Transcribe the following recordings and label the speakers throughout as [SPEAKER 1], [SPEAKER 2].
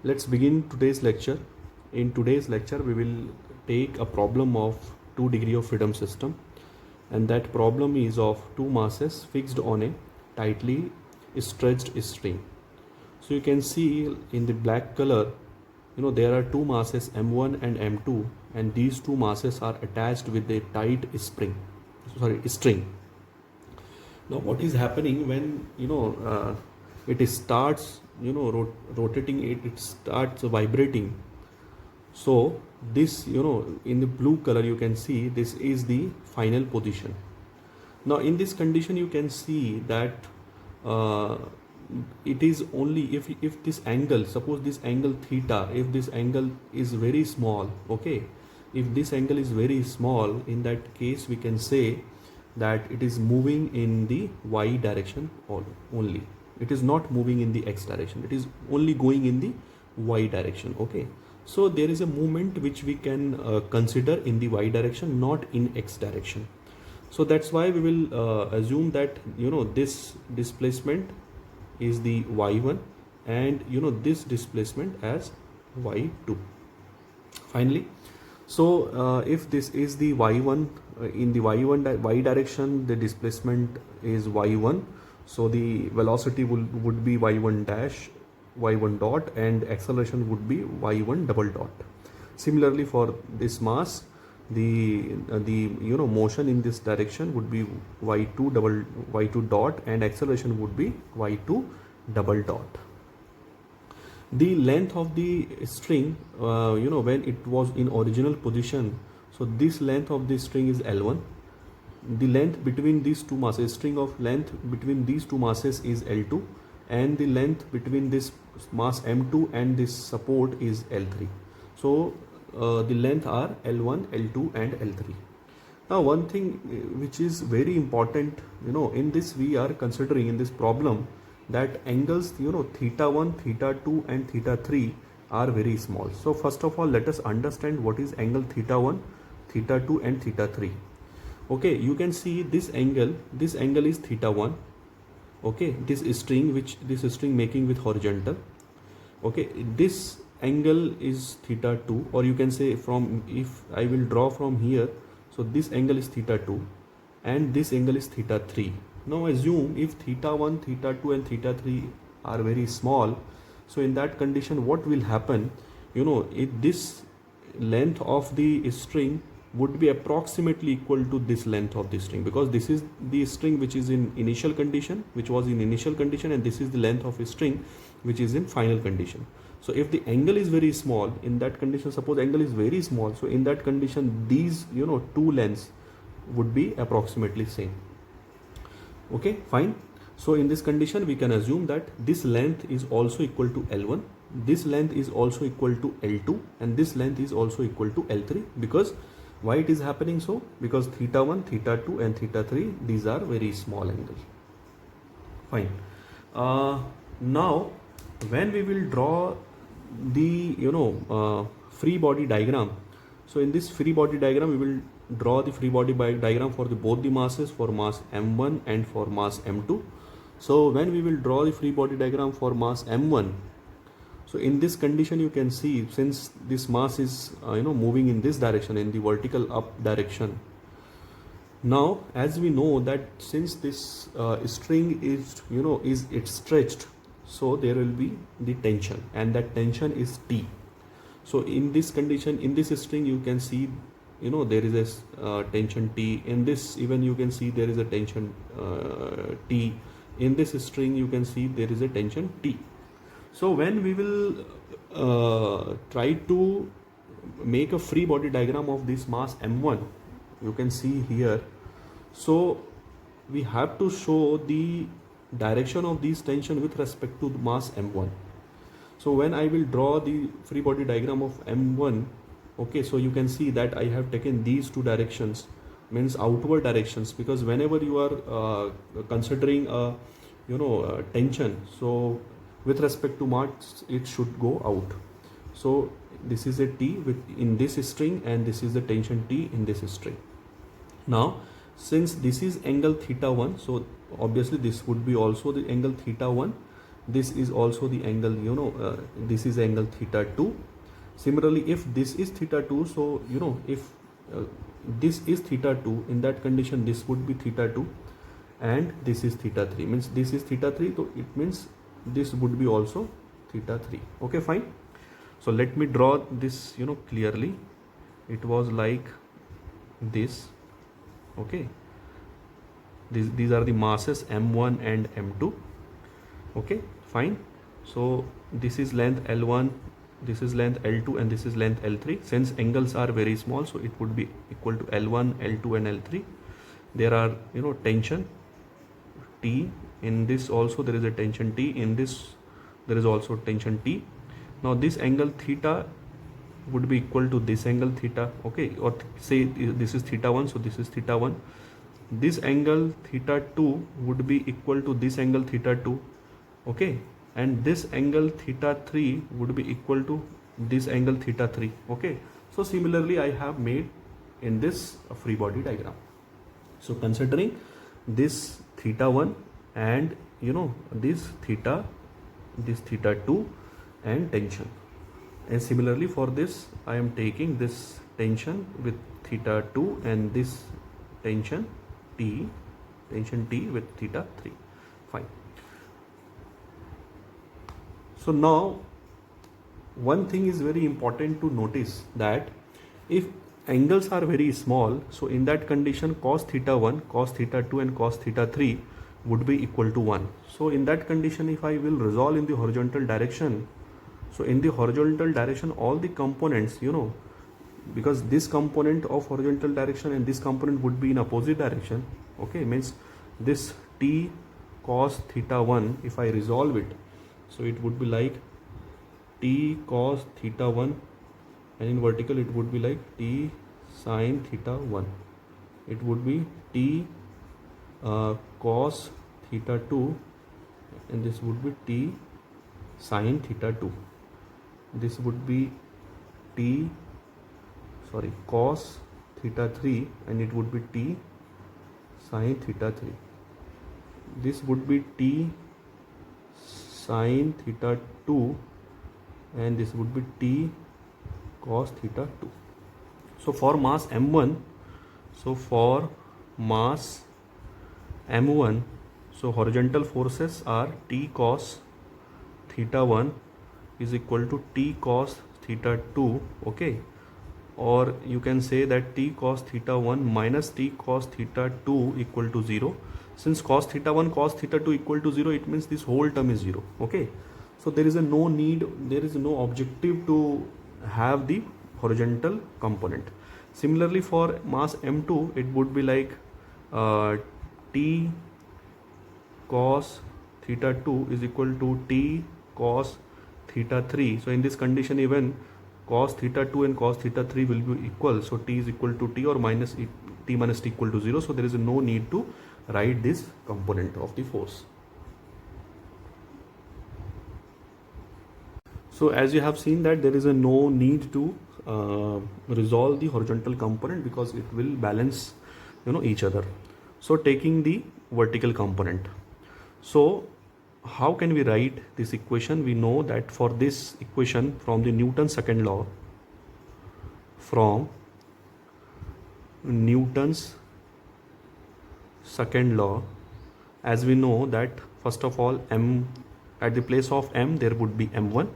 [SPEAKER 1] Let's begin today's lecture. In today's lecture, we will take a problem of 2 degree of freedom system, and that problem is of two masses fixed on a tightly stretched string. So you can see in the black color, there are two masses m1 and m2, and these two masses are attached with a tight string. Now what is happening when it starts rotating, it starts vibrating. So this, in the blue color, you can see this is the final position. Now in this condition you can see that uh, it is only if this angle, suppose this angle theta, if this angle is very small, okay, if this angle is very small, in that case we can say that it is moving in the y direction only. It is not moving in the x direction, it is only going in the y direction. Okay, so there is a movement which we can consider in the y direction, not in x direction. So that's why we will assume that this displacement is the y1, and this displacement as y2. Finally, so if this is the y1, in the y direction the displacement is y1, so the velocity would be y1 dash, y1 dot, and acceleration would be y1 double dot. Similarly, for this mass, the motion in this direction would be y2 dot, and acceleration would be y2 double dot. The length of the string, when it was in original position, so this length of this string is L1. The length between these two masses, string of length between these two masses is L2, and the length between this mass M2 and this support is L3. So the length are L1, L2 and L3. Now one thing which is very important, in this we are considering in this problem, that angles theta 1, theta 2 and theta 3 are very small. So first of all, let us understand what is angle theta 1, theta 2 and theta 3. Okay, you can see this angle is theta 1. Okay, this string making with horizontal. Okay, this angle is theta 2, or you can say, from, if I will draw from here, so this angle is theta 2 and this angle is theta 3. Now assume if theta 1, theta 2 and theta 3 are very small, so in that condition what will happen, this length of the string would be approximately equal to this length of the string, because this is the string which is in initial condition, and this is the length of a string which is in final condition. So if the angle is very small, in that condition, suppose angle is very small, so in that condition these two lengths would be approximately same. Okay, fine. So in this condition we can assume that this length is also equal to L1, this length is also equal to L2, and this length is also equal to L3. Because why it is happening so? Because theta 1, theta 2 and theta 3, these are very small angles. Fine. Now when we will draw the free body diagram, so in this free body diagram we will draw the free body diagram for both the masses, for mass m1 and for mass m2. So when we will draw the free body diagram for mass m1, so in this condition you can see, since this mass is moving in this direction, in the vertical up direction. Now as we know that since this string is it's stretched, so there will be the tension, and that tension is T. So in this condition, in this string you can see there is a tension T. In this, even you can see there is a tension T. In this string you can see there is a tension T. So when we will try to make a free body diagram of this mass m1, you can see here, so we have to show the direction of this tension with respect to the mass m1. So when I will draw the free body diagram of m1, okay, so you can see that I have taken these two directions, means outward directions, because whenever you are considering a tension, so with respect to mass it should go out. So this is a T in this string, and this is the tension T in this string. Now since this is angle theta 1, so obviously this would be also the angle theta 1, this is also the angle, this is angle theta 2. Similarly, if this is theta 2, so if this is theta 2, in that condition this would be theta 2, and this is theta 3, means this is theta 3, so it means this would be also theta 3. Okay, fine. So let me draw this clearly. It was like this. Okay, these are the masses m1 and m2. Okay, fine. So this is length L1, this is length L2, and this is length L3. Since angles are very small, so it would be equal to L1, L2 and L3. There are tension T. In this also there is a tension T. In this there is also tension T. Now this angle theta would be equal to this angle theta. Okay, or say this is theta 1, so this is theta 1. This angle theta 2 would be equal to this angle theta 2. Okay, and this angle theta 3 would be equal to this angle theta 3. Okay, so similarly I have made in this free body diagram. So considering this theta 1 and this theta 2 and tension, and similarly for this I am taking this tension with theta 2 and this tension T with theta 3. Fine. So now one thing is very important to notice, that if angles are very small, so in that condition cos theta 1, cos theta 2 and cos theta 3 would be equal to 1. So in that condition, if I will resolve in the horizontal direction, so in the horizontal direction all the components, because this component of horizontal direction and this component would be in opposite direction. Okay, means this T cos theta 1, if I resolve it, so it would be like T cos theta 1, and in vertical it would be like T sin theta 1. It would be T cos theta 2, and this would be T sin theta 2. This would be cos theta 3, and it would be T sin theta 3. This would be T sin theta 2, and this would be T cos theta 2. So for mass m1, so horizontal forces are T cos theta 1 is equal to T cos theta 2. Okay, or you can say that T cos theta 1 minus T cos theta 2 equal to 0. Since cos theta 1 cos theta 2 equal to 0, it means this whole term is 0. Okay, so there is no objective to have the horizontal component. Similarly for mass m2, it would be like T cos theta 2 is equal to T cos theta 3. So in this condition, even cos theta 2 and cos theta 3 will be equal. So T is equal to T, or minus T minus T equal to 0. So there is no need to write this component of the force. So as you have seen that there is no need to resolve the horizontal component, because it will balance each other. So taking the vertical component, so how can we write this equation? We know that for this equation from the Newton's second law, as we know that first of all, m at the place of m there would be m1,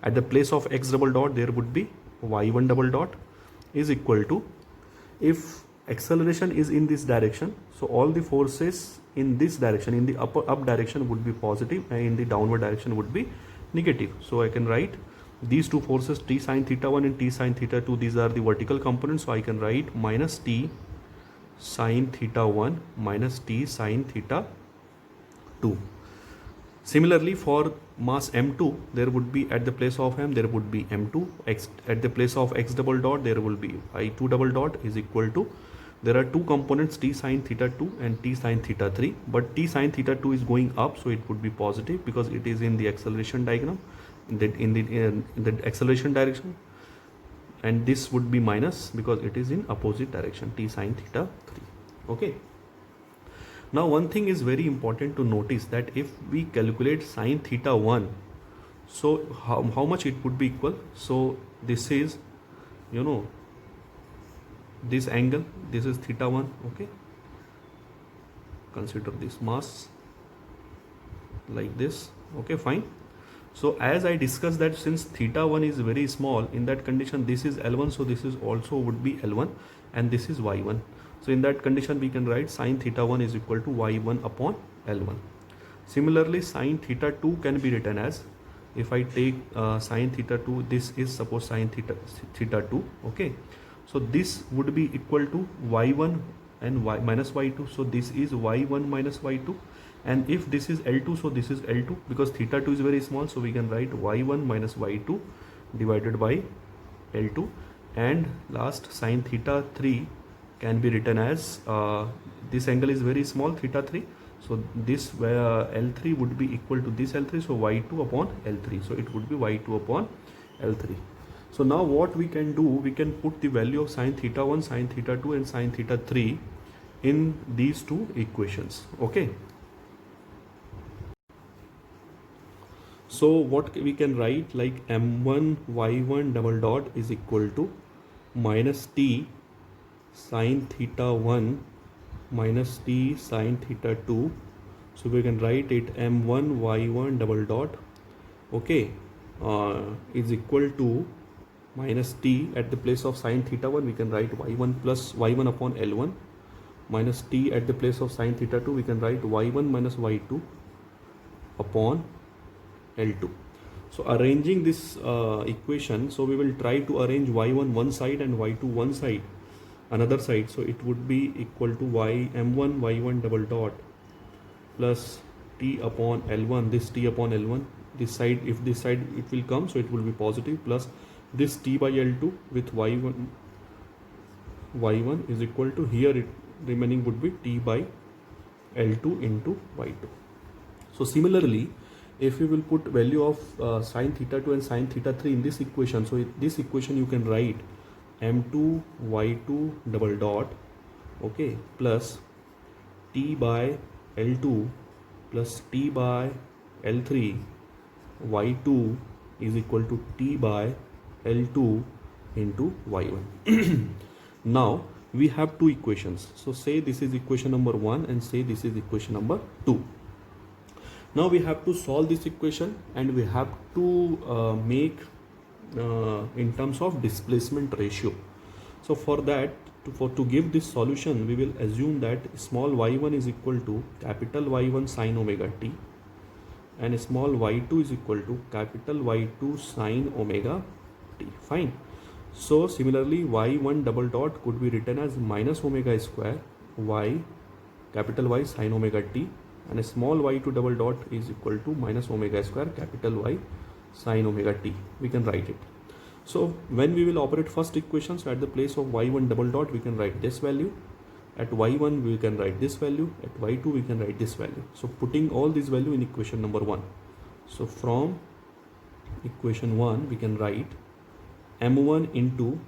[SPEAKER 1] at the place of x double dot there would be y1 double dot, is equal to, if acceleration is in this direction, so all the forces in this direction, in the up direction would be positive, and in the downward direction would be negative. So I can write these two forces, T sin theta 1 and T sin theta 2, these are the vertical components. So I can write minus T sin theta 1 minus T sin theta 2. Similarly for mass m2, there would be at the place of m there would be m2, at the place of x double dot there will be I2 double dot, is equal to, there are two components T sin theta 2 and T sin theta 3, but T sin theta 2 is going up, so it would be positive because it is in the acceleration diagram, in the acceleration direction, and this would be minus because it is in opposite direction, T sin theta 3. Okay, Now one thing is very important to notice, that if we calculate sine theta 1, so how much it would be equal? So this is, you know, this angle, this is theta 1, okay, consider this mass like this, okay, fine. So as I discussed that since theta 1 is very small, in that condition this is L1, so this is also would be L1, and this is Y1. So in that condition we can write sine theta 1 is equal to Y1 upon L1. Similarly, sine theta 2 can be written as, if I take sine theta 2, this is suppose sine theta 2, okay. So this would be equal to Y1 and Y minus Y2. So this is Y1 minus Y2. And if this is L2, so this is L2, because theta 2 is very small, so we can write Y1 minus Y2 divided by L2. And last, sine theta 3 can be written as, this angle is very small, theta 3, so this L3 would be equal to this L3, so Y2 upon L3, so it would be Y2 upon L3. So now what we can do, we can put the value of sine theta 1, sine theta 2 and sine theta 3 in these two equations, okay. So what we can write, like m1 y1 double dot is equal to minus t sine theta 1 minus t sine theta 2. So we can write it m1 y1 double dot, okay, is equal to minus t, at the place of sine theta 1 we can write y1 plus y1 upon L1, minus t at the place of sine theta 2 we can write y1 minus y2 upon L2. So arranging this equation, so we will try to arrange y1 one side and y2 one side, another side. So it would be equal to m1 y1 double dot plus t upon L1, this t upon L1, this side, if this side it will come, so it will be positive, plus this t by L2 with y1 is equal to, here it remaining would be t by L2 into y2. So similarly, if you will put value of sine theta 2 and sine theta 3 in this equation, so this equation you can write m2 y2 double dot, okay, plus t by L2 plus t by L3 y2 is equal to t by L2 into y1. Now we have two equations, so say this is equation number 1 and say this is equation number 2. Now we have to solve this equation and we have to make in terms of displacement ratio. So for that, to give this solution, we will assume that small y1 is equal to capital Y1 sine omega t and small y2 is equal to capital Y2 sine omega t. Fine. So similarly, y1 double dot could be written as minus omega square y capital Y sine omega t, and a small y2 double dot is equal to minus omega square capital Y sine omega t. We can write it. So when we will operate first equation, so at the place of y1 double dot we can write this value, at y1 we can write this value, at y2 we can write this value. So putting all these value in equation number 1. So from equation 1 we can write m1 into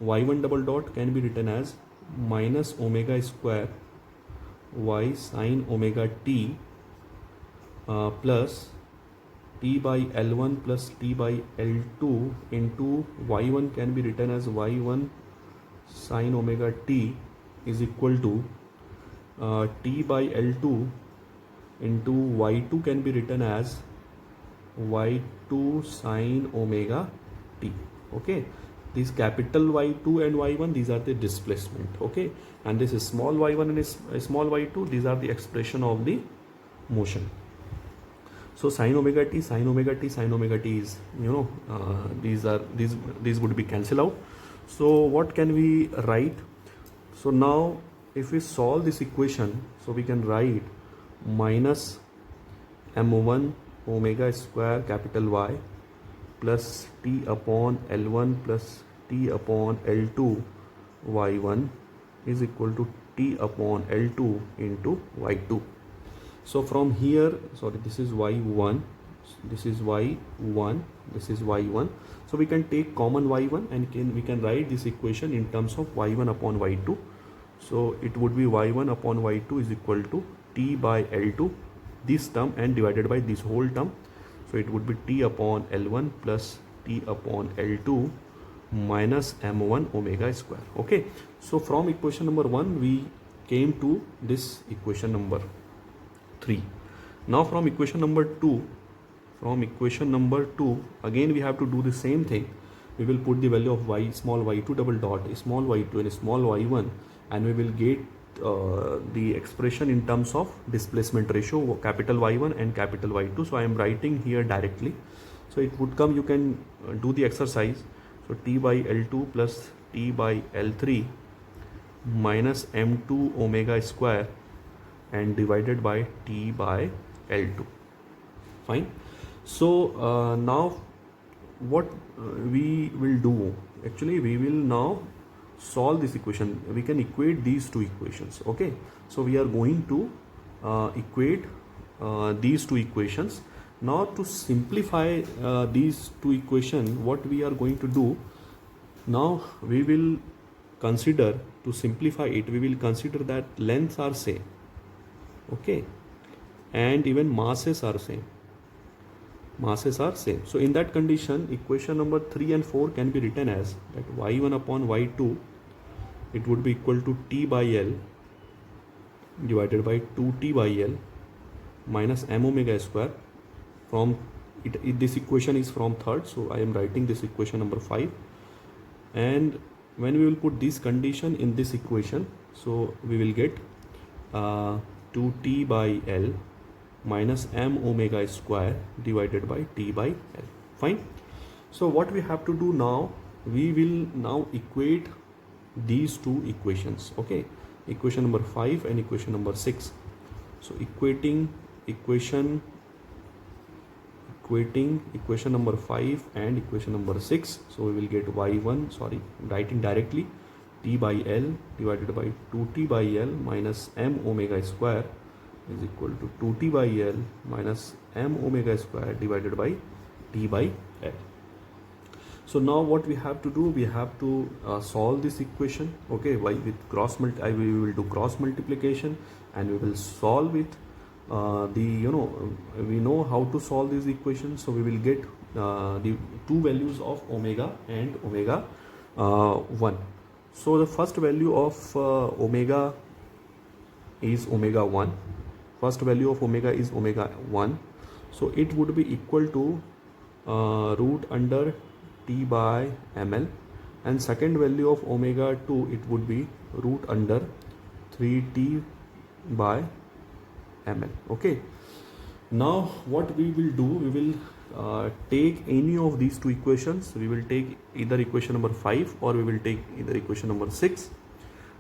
[SPEAKER 1] y1 double dot can be written as minus omega square y sine omega t plus t by L1 plus t by L2 into y1 can be written as y1 sine omega t is equal to t by L2 into y2 can be written as y2 sine omega t, okay. These capital Y2 and Y1, these are the displacement, okay, and this is small y1 and small y2, these are the expression of the motion. So sine omega t, sine omega t, sine omega t is, you know, these would be cancel out. So what can we write? So now if we solve this equation, so we can write minus m1 omega square capital Y plus t upon L1 plus t upon L2 y1 is equal to t upon L2 into y2. So from here, sorry, this is y1, this is y1, this is y1. So we can take common y1 and we can write this equation in terms of y1 upon y2. So it would be y1 upon y2 is equal to t by L2, this term, and divided by this whole term. So it would be t upon L1 plus t upon L2 minus m1 omega square. Okay, so from equation number 1 we came to this equation number 3. Now from equation number 2, again we have to do the same thing. We will put the value of y, small y2 double dot, small y2 and small y1, and we will get the expression in terms of displacement ratio, capital Y1 and capital Y2. So I am writing here directly. So it would come, you can do the exercise. So t by L2 plus t by L3 minus m2 omega square and divided by t by L2. Fine. So now what we will do, actually we will now solve this equation. We can equate these two equations. Okay, so we are going to equate these two equations. Now to simplify these two equations, what we are going to do now, we will consider, to simplify it, we will consider that lengths are same, okay, and even masses are same. So in that condition, equation number 3 and 4 can be written as that y1 upon y2, it would be equal to t by L divided by 2t by L minus m omega square. From it, this equation is from third, so I am writing this equation number 5. And when we will put this condition in this equation, so we will get 2t by L minus m omega square divided by t by L. Fine. So what we have to do now, we will now equate these two equations. Okay, equation number 5 and equation number 6. So equating equation number 5 and equation number 6. So we will get y1, sorry, writing directly, t by L divided by 2t by L minus m omega square is equal to 2t by L minus m omega square divided by t by L. So now what we have to do, we have to solve this equation. Okay, we will do cross multiplication and we will solve it. We know how to solve these equations, so we will get the two values of omega and omega 1. So the first value of omega is omega 1. First value of omega is omega 1. So it would be equal to root under t by ml, and second value of omega 2, it would be root under 3t by ml. Okay, now what we will do, we will take any of these two equations. We will take either equation number 5 or we will take either equation number 6.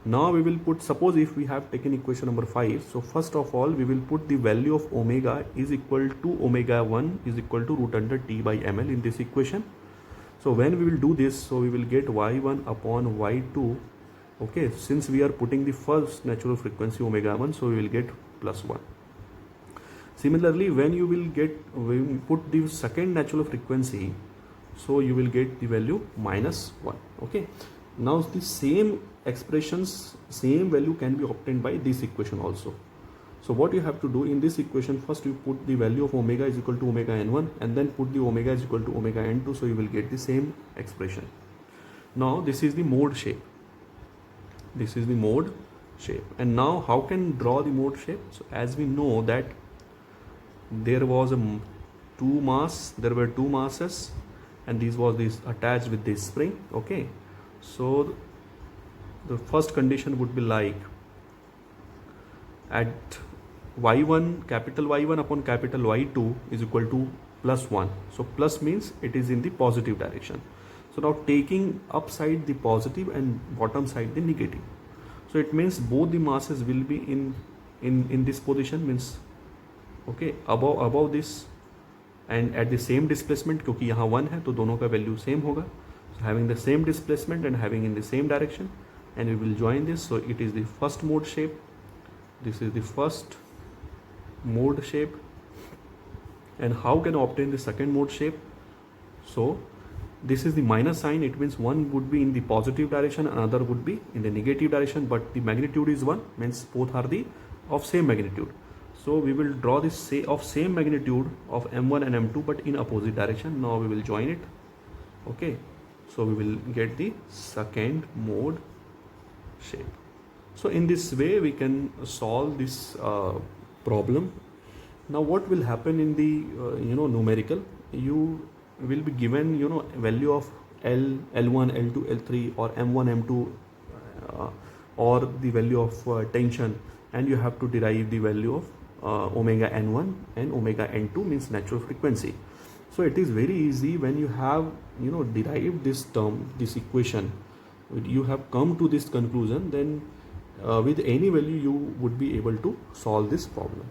[SPEAKER 1] Now we will put, suppose if we have taken equation number 5, so first of all we will put the value of omega is equal to omega 1 is equal to root under t by ml in this equation. So when we will do this, so we will get y1 upon y2. Okay, since we are putting the first natural frequency omega 1, so we will get plus 1. Similarly, when you put the second natural frequency, so you will get the value minus 1. Okay, now the same expressions, same value can be obtained by this equation also. So what you have to do in this equation, first you put the value of omega is equal to omega n1 and then put the omega is equal to omega n2, so you will get the same expression. Now this is the mode shape. And now how can draw the mode shape? So as we know that there was there were two masses, and this was attached with this spring. Okay, so the first condition would be like at y1, capital Y1 upon capital Y2 is equal to plus 1. So plus means it is in the positive direction. So now taking upside the positive and bottom side the negative. So it means both the masses will be in this position, means okay, above this and at the same displacement, क्योंकि यहाँ 1 है तो दोनों का value same होगा. So having the same displacement and having in the same direction, and we will join this. So it is the first mode shape. This is the first mode shape. And how can I obtain the second mode shape? So this is the minus sign, it means one would be in the positive direction, another would be in the negative direction, but the magnitude is one, means both are the of same magnitude. So we will draw this of same magnitude of m1 and m2 but in opposite direction. Now we will join it. Okay, so we will get the second mode shape. So in this way we can solve this problem. Now what will happen in the numerical, you will be given value of L, L1, L2, L3 or M1, M2 or the value of tension, and you have to derive the value of omega n1 and omega n2, means natural frequency. So it is very easy when you have derived this term, this equation, you have come to this conclusion, then with any value you would be able to solve this problem.